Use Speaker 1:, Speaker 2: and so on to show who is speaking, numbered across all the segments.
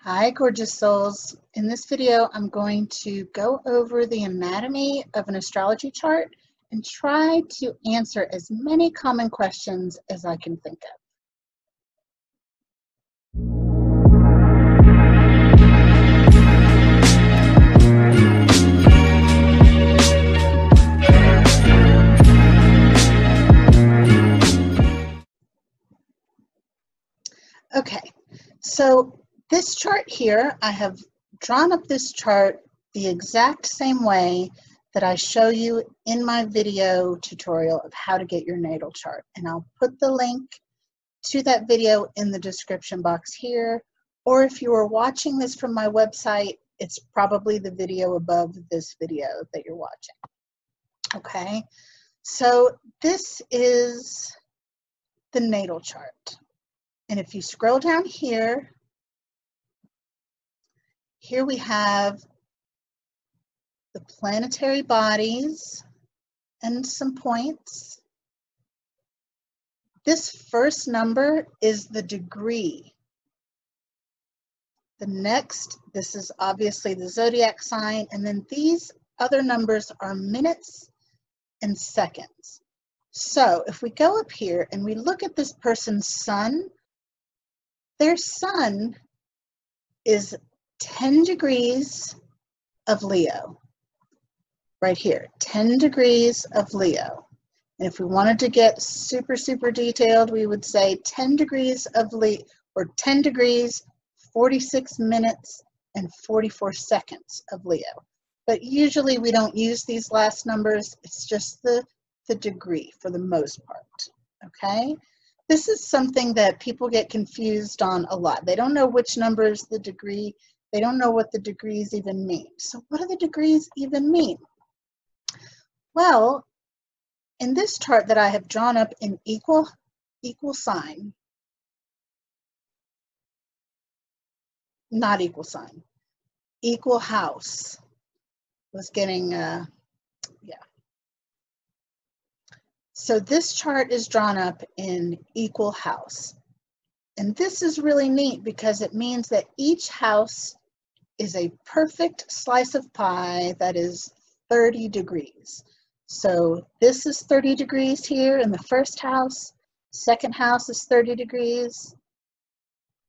Speaker 1: Hi, gorgeous souls. In this video, I'm going to go over the anatomy of an astrology chart and try to answer as many common questions as I can think of. Okay, so this chart here, I have drawn up this chart the exact same way that I show you in my video tutorial of how to get your natal chart. And I'll put the link to that video in the description box here, or if you are watching this from my website, it's probably the video above this video that you're watching. Okay, so this is the natal chart. And if you scroll down here, here we have the planetary bodies and some points. This first number is the degree. The next, this is obviously the zodiac sign, and then these other numbers are minutes and seconds. So if we go up here and we look at this person's sun, their sun is 10 degrees of Leo. Right here, 10 degrees of Leo. And if we wanted to get super, super detailed, we would say 10 degrees of Leo, or 10 degrees, 46 minutes, and 44 seconds of Leo. But usually we don't use these last numbers. It's just the degree for the most part, okay? This is something that people get confused on a lot. They don't know which number is the degree. They don't know what the degrees even mean. So what do the degrees even mean? Well, in this chart that I have drawn up in equal sign, not equal sign, equal house, was getting, yeah. So this chart is drawn up in equal house. And this is really neat because it means that each house is a perfect slice of pie that is 30 degrees. So this is 30 degrees here in the first house, second house is 30 degrees,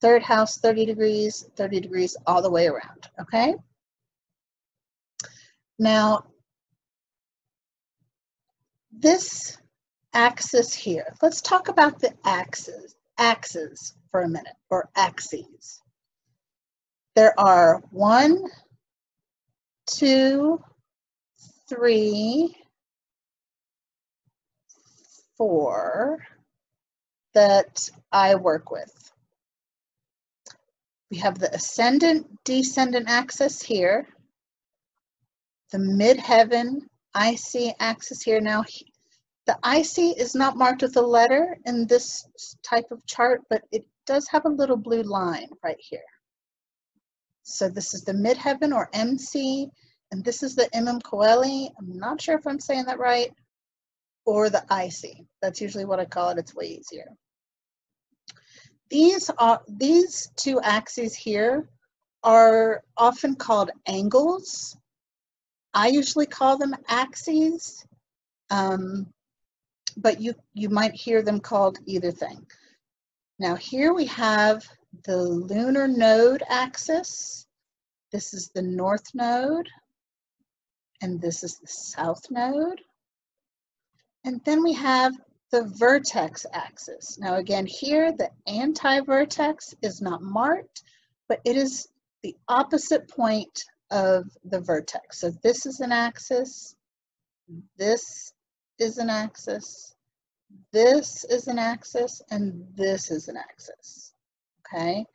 Speaker 1: third house 30 degrees all the way around, okay? Now, this axis here, let's talk about the axes for a minute, or axes. There are 1, 2, 3, 4 that I work with. We have the ascendant, descendant axis here, the midheaven, IC axis here. Now, the IC is not marked with a letter in this type of chart, but it does have a little blue line right here. So this is the midheaven, or MC, and this is the Coeli. I'm not sure if I'm saying that right, or the IC. That's usually what I call it. It's way easier. These two axes here are often called angles. I usually call them axes, but you might hear them called either thing. Now here we have the lunar node axis. This is the north node, and this is the south node. And then we have the vertex axis. Now again, here the anti-vertex is not marked, but it is the opposite point of the vertex. So this is an axis, this is an axis, this is an axis, and this is an axis, okay?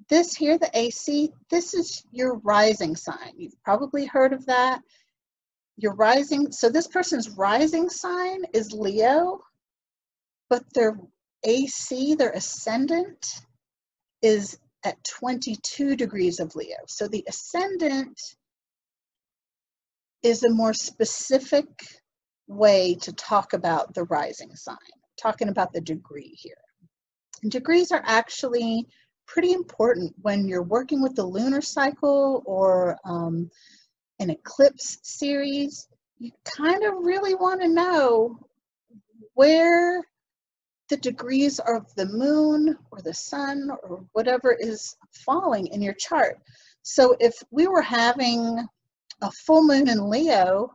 Speaker 1: This here, the AC, this is your rising sign. You've probably heard of that. Your rising, so this person's rising sign is Leo, but their AC, their ascendant, is at 22 degrees of Leo. So the ascendant is a more specific way to talk about the rising sign, talking about the degree here. And degrees are actually pretty important when you're working with the lunar cycle or an eclipse series. You kind of really want to know where the degrees of the moon or the sun or whatever is falling in your chart. So if we were having a full moon in Leo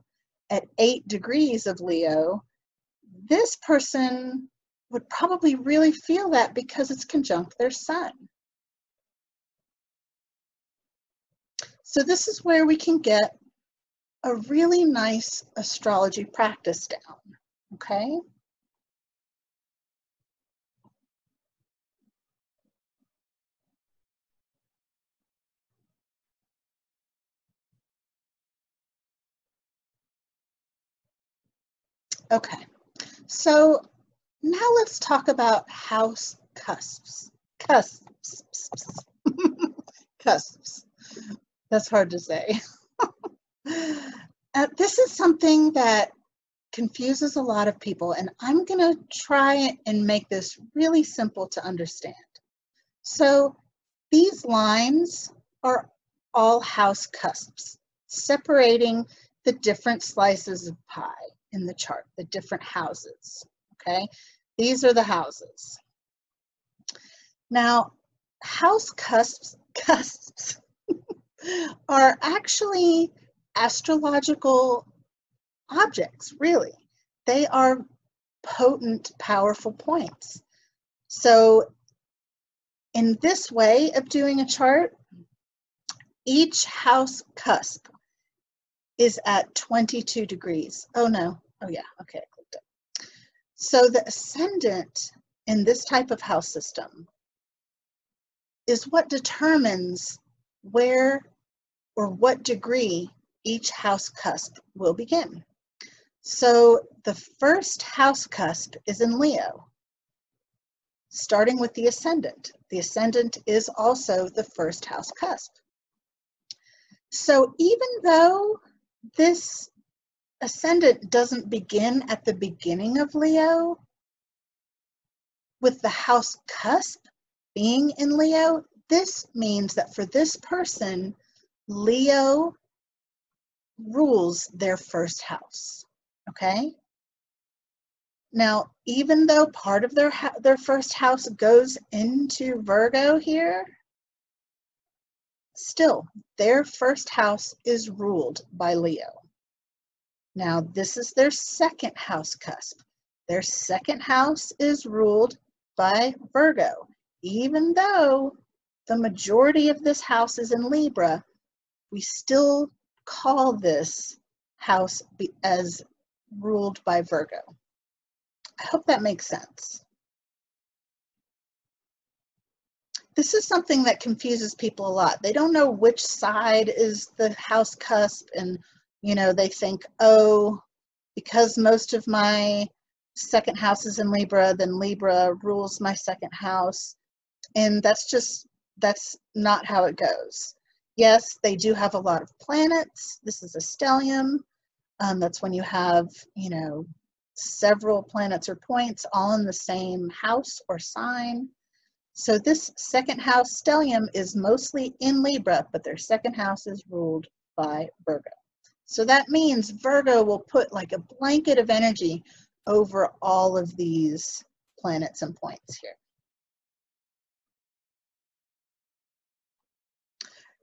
Speaker 1: at 8 degrees of Leo, this person would probably really feel that because it's conjunct their sun. So this is where we can get a really nice astrology practice down, okay? Okay, so now let's talk about house cusps. Cusps. Cusps. That's hard to say. This is something that confuses a lot of people, and I'm going to try and make this really simple to understand. So these lines are all house cusps, separating the different slices of pie in the chart, the different houses, okay? These are the houses. Now, house cusps are actually astrological objects, really. They are potent, powerful points. So in this way of doing a chart, each house cusp is at 22 degrees. Oh no, oh yeah, okay, I clicked it. So the ascendant in this type of house system is what determines where or what degree each house cusp will begin. So the first house cusp is in Leo, starting with the ascendant. The ascendant is also the first house cusp. So even though this ascendant doesn't begin at the beginning of Leo, with the house cusp being in Leo, this means that for this person, Leo rules their first house, okay? Now, even though part of their first house goes into Virgo here, still, their first house is ruled by Leo. Now, this is their second house cusp. Their second house is ruled by Virgo. Even though the majority of this house is in Libra, we still call this house as ruled by Virgo. I hope that makes sense. This is something that confuses people a lot. They don't know which side is the house cusp, and they think, oh, because most of my second house is in Libra, then Libra rules my second house. And that's not how it goes. Yes, they do have a lot of planets. This is a stellium. That's when you have, several planets or points all in the same house or sign. So this second house stellium is mostly in Libra, but their second house is ruled by Virgo. So that means Virgo will put like a blanket of energy over all of these planets and points here.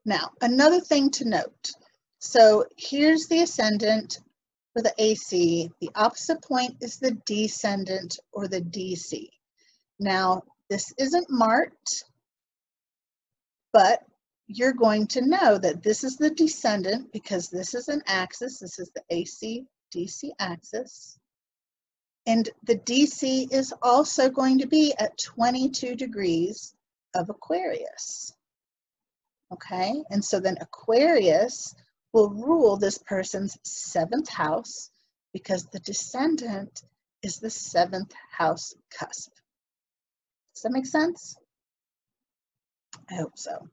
Speaker 1: Now, another thing to note. So here's the ascendant for the AC. The opposite point is the descendant or the DC. Now, this isn't marked, but you're going to know that this is the descendant because this is an axis. This is the AC-DC axis. And the DC is also going to be at 22 degrees of Aquarius. Okay, and so then Aquarius will rule this person's 7th house because the descendant is the 7th house cusp. Does that make sense? I hope so.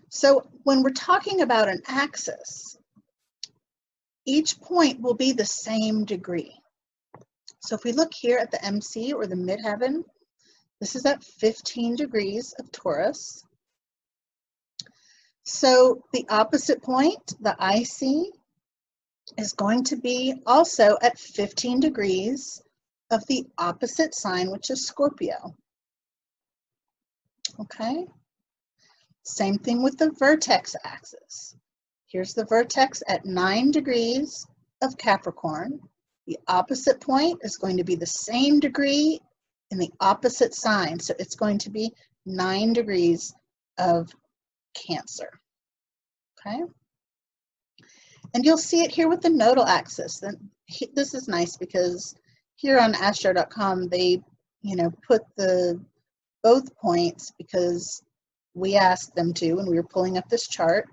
Speaker 1: So when we're talking about an axis, each point will be the same degree. So if we look here at the MC or the midheaven, This is at 15 degrees of Taurus. So the opposite point, the IC, is going to be also at 15 degrees of the opposite sign, which is Scorpio. Okay? Same thing with the vertex axis. Here's the vertex at 9 degrees of Capricorn. The opposite point is going to be the same degree in the opposite sign. So it's going to be 9 degrees of Cancer. Okay? And you'll see it here with the nodal axis. And this is nice because here on astro.com, they, put both points because we asked them to when we were pulling up this chart.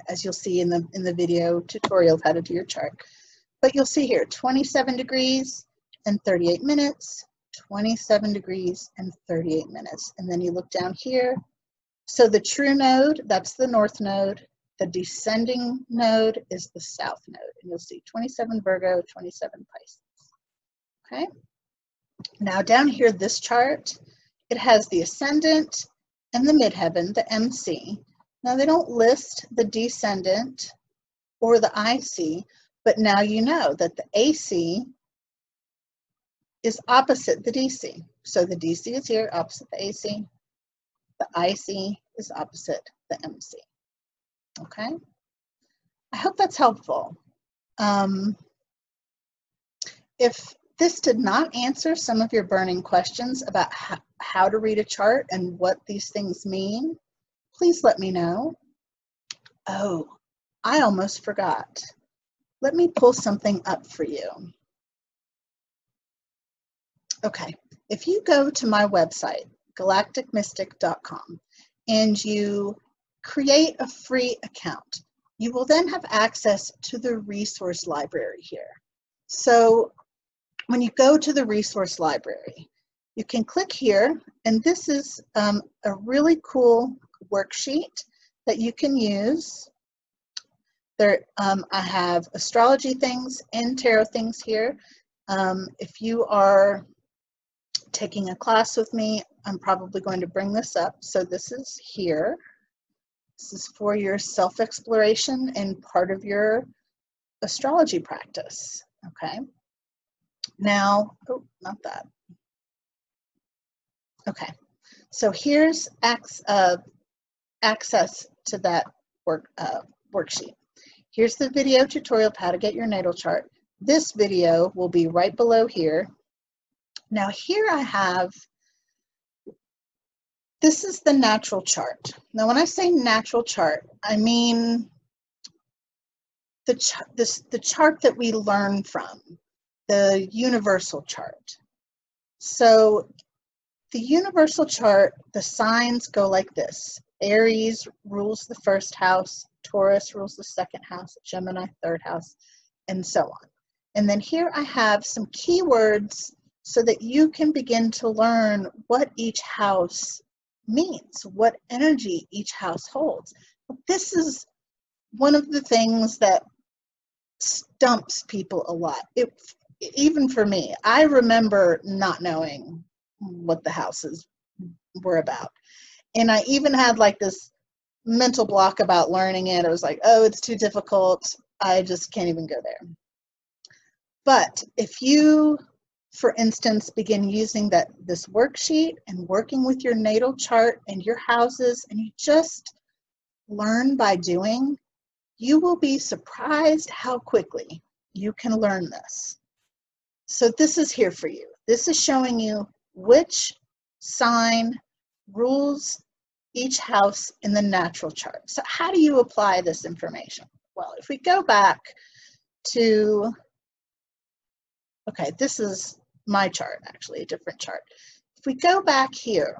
Speaker 1: As you'll see in the video tutorial of how to do your chart. But you'll see here, 27 degrees and 38 minutes, 27 degrees and 38 minutes. And then you look down here. So the true node, that's the north node. The descending node is the south node. And you'll see 27 Virgo, 27 Pisces. Okay. Now down here, this chart, it has the ascendant and the midheaven, the MC. Now they don't list the descendant or the IC, but now you know that the AC is opposite the DC. So the DC is here, opposite the AC. The IC is opposite the MC. Okay? I hope that's helpful. If this did not answer some of your burning questions about how to read a chart and what these things mean, please let me know. Oh, I almost forgot. Let me pull something up for you. Okay, if you go to my website, galacticmystic.com, and you create a free account, you will then have access to the resource library here. So when you go to the resource library, you can click here, and this is a really cool worksheet that you can use. There, I have astrology things and tarot things here. If you are taking a class with me, I'm probably going to bring this up. So this is here. This is for your self-exploration and part of your astrology practice. Okay. Now, oh, not that. Okay. So here's access to that worksheet. Here's the video tutorial of how to get your natal chart. This video will be right below here. Now here I have, this is the natural chart. Now when I say natural chart, I mean the chart that we learn from, the universal chart. So the universal chart, the signs go like this. Aries rules the first house, Taurus rules the second house, Gemini, third house, and so on. And then here I have some keywords so that you can begin to learn what each house means, what energy each house holds. This is one of the things that stumps people a lot. Even for me, I remember not knowing what the houses were about. And I even had like this mental block about learning it. I was like, oh, it's too difficult. I just can't even go there. But if you, for instance, begin using this worksheet and working with your natal chart and your houses, and you just learn by doing, you will be surprised how quickly you can learn this. So this is here for you. This is showing you which sign rules each house in the natural chart. So how do you apply this information? Well, if we go back to, okay, this is my chart, actually, a different chart. If we go back here,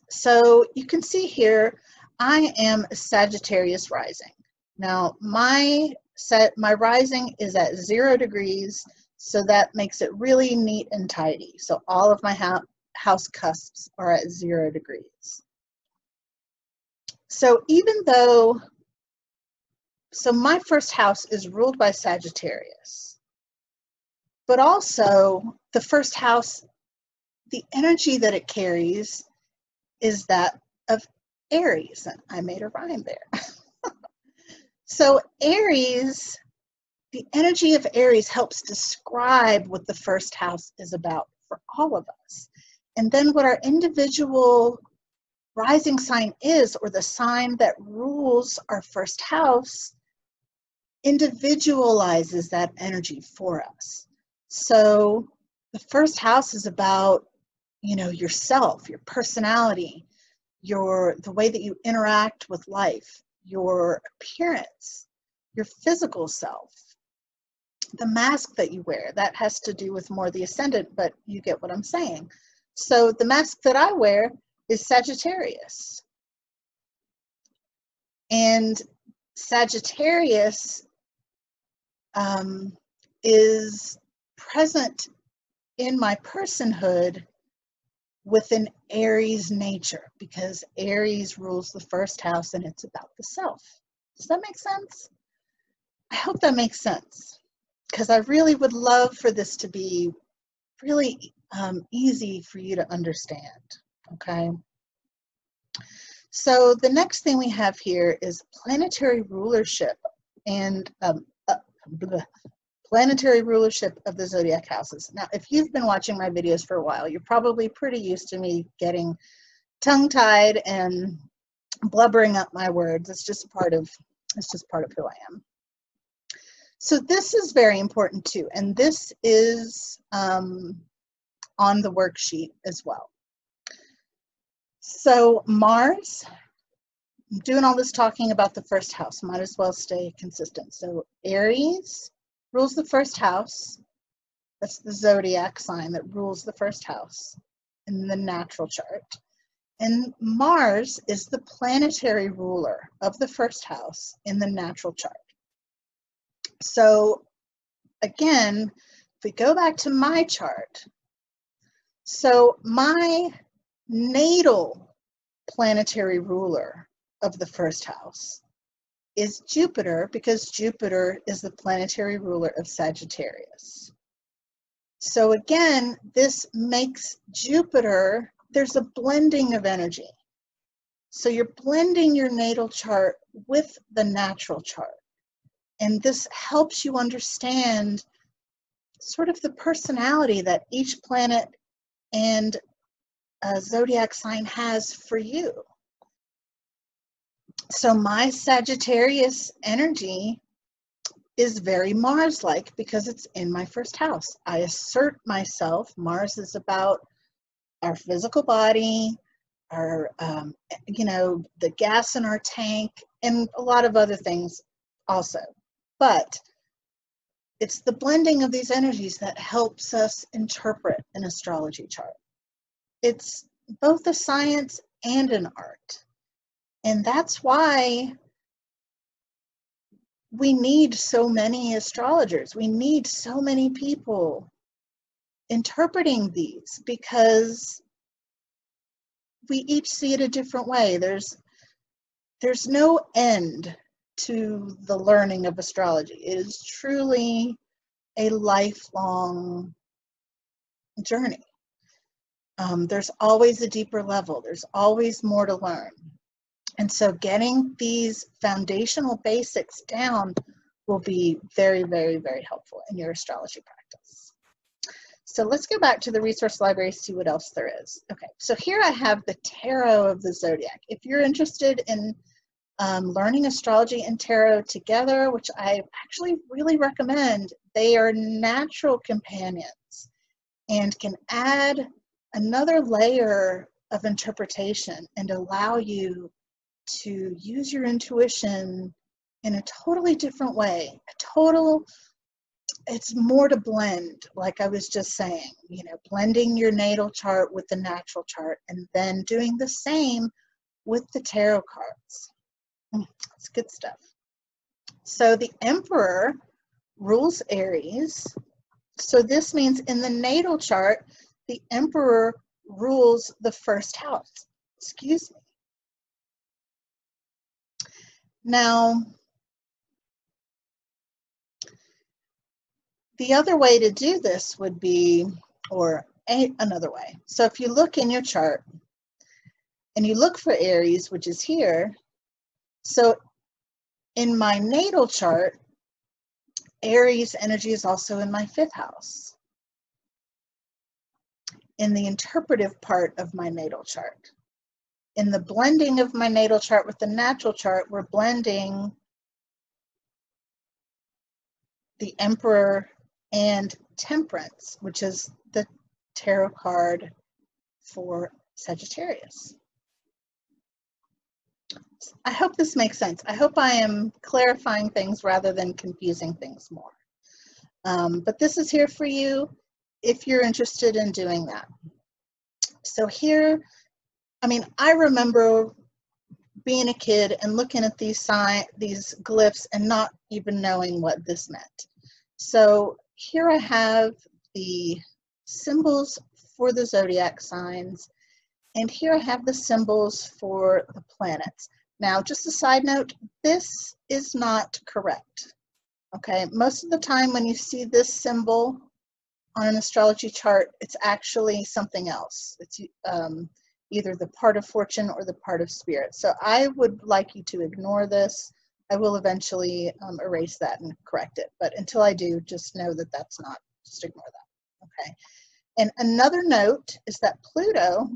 Speaker 1: so you can see here, I am a Sagittarius rising. Now, my rising is at 0 degrees, so that makes it really neat and tidy. So all of my house cusps are at 0 degrees. So even though, so my first house is ruled by Sagittarius, but also the first house the energy that it carries is that of Aries. And I made a rhyme there. So Aries, the energy of Aries helps describe what the first house is about for all of us. And then what our individual rising sign is, or the sign that rules our first house, individualizes that energy for us. So the first house is about, you know, yourself, your personality, the way that you interact with life, your appearance, your physical self, the mask that you wear. That has to do with more the ascendant, but you get what I'm saying. So the mask that I wear is Sagittarius. And Sagittarius is present in my personhood with an Aries nature, because Aries rules the first house and it's about the self. Does that make sense? I hope that makes sense, because I really would love for this to be really easy for you to understand, okay? So the next thing we have here is planetary rulership and planetary rulership of the zodiac houses. Now, if you've been watching my videos for a while, you're probably pretty used to me getting tongue-tied and blubbering up my words. It's just part of who I am. So this is very important too, and this is on the worksheet as well. So Mars, I'm doing all this talking about the first house, might as well stay consistent. So Aries rules the first house. That's the zodiac sign that rules the first house in the natural chart. And Mars is the planetary ruler of the first house in the natural chart. So again, if we go back to my chart, so my natal planetary ruler of the first house is Jupiter, because Jupiter is the planetary ruler of Sagittarius. So again, this makes Jupiter, there's a blending of energy. So you're blending your natal chart with the natural chart. And this helps you understand sort of the personality that each planet and a zodiac sign has for you. So my Sagittarius energy is very Mars-like because it's in my first house. I assert myself. Mars is about our physical body, our, you know, the gas in our tank, and a lot of other things also. But it's the blending of these energies that helps us interpret an astrology chart. It's both a science and an art. And that's why we need so many astrologers. We need so many people interpreting these, because we each see it a different way. There's no end to the learning of astrology. It is truly a lifelong journey. There's always a deeper level. There's always more to learn. And so getting these foundational basics down will be very, very, very helpful in your astrology practice. So let's go back to the resource library, see what else there is. Okay, so here I have the tarot of the zodiac. If you're interested in learning astrology and tarot together, which I actually really recommend, they are natural companions and can add another layer of interpretation and allow you to use your intuition in a totally different way. It's more to blend, like I was just saying, you know, blending your natal chart with the natural chart and then doing the same with the tarot cards. It's good stuff. So the Emperor rules Aries. So this means in the natal chart, the Emperor rules the first house. Excuse me. Now, the other way to do this would be, or another way. So if you look in your chart and you look for Aries, which is here, so in my natal chart, Aries energy is also in my 5th house, in the interpretive part of my natal chart. In the blending of my natal chart with the natural chart, we're blending the Emperor and Temperance, which is the tarot card for Sagittarius. I hope this makes sense. I hope I am clarifying things rather than confusing things more. But this is here for you if you're interested in doing that. So here, I mean, I remember being a kid and looking at these glyphs and not even knowing what this meant. So here I have the symbols for the zodiac signs, and here I have the symbols for the planets. Now, just a side note, this is not correct, okay? Most of the time when you see this symbol on an astrology chart, it's actually something else. It's either the part of fortune or the part of spirit. So I would like you to ignore this. I will eventually erase that and correct it. But until I do, just know that that's not, just ignore that, okay? And another note is that Pluto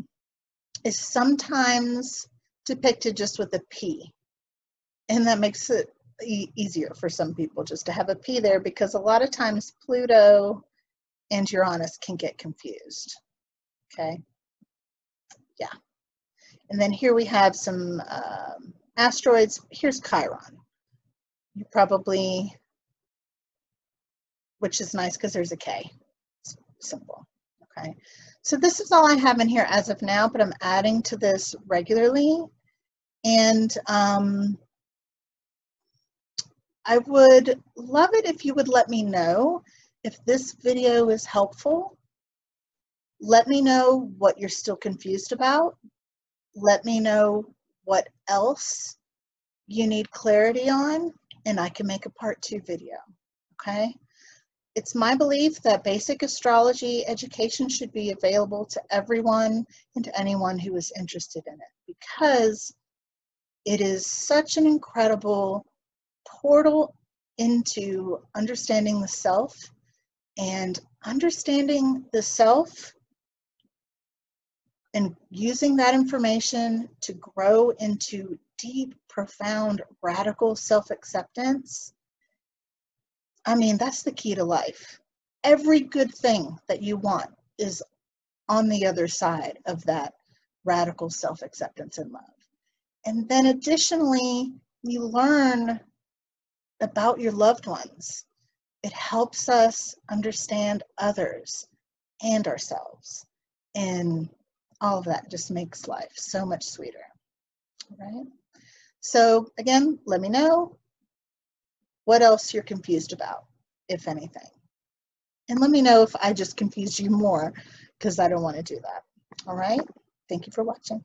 Speaker 1: is sometimes depicted just with a P. And that makes it easier for some people just to have a P there, because a lot of times Pluto and Uranus can get confused, okay? Yeah. And then here we have some asteroids. Here's Chiron. You probably, which is nice because there's a K. It's simple, okay? So this is all I have in here as of now, but I'm adding to this regularly. And I would love it if you would let me know if this video is helpful. Let me know what you're still confused about. Let me know what else you need clarity on, and I can make a part 2 video, okay? It's my belief that basic astrology education should be available to everyone and to anyone who is interested in it, because it is such an incredible portal into understanding the self, and understanding the self and using that information to grow into deep, profound, radical self-acceptance. I mean, that's the key to life. Every good thing that you want is on the other side of that radical self-acceptance and love. And then additionally, we learn about your loved ones. It helps us understand others and ourselves. And all of that just makes life so much sweeter, right? So again, let me know what else you're confused about, if anything. And let me know if I just confused you more, because I don't want to do that. All right? Thank you for watching.